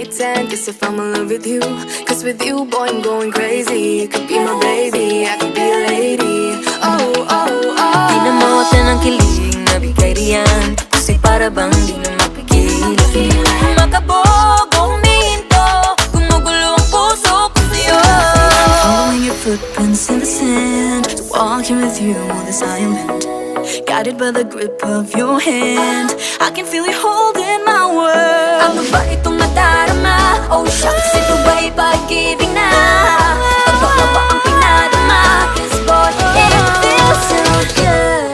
might tend, cause if I'm in love with you, cause with you, boy, I'm going crazy. You could be my baby, I could be a lady. Oh, oh, oh. Di na mawatan ang kilig na bigay riyan, kasi para bang di na mapigilan. Makabobo, humihinto, gumugulo ang puso ko sa'yo. Following your footprints in the sand, walking with you on this island, guided by the grip of your hand. I can feel you holding my world. Ano ba itong nadarama? Oh shucks, ito ba'y pag-ibig na? Ano ba ang pinadama? 'Cause boy, it feels so good.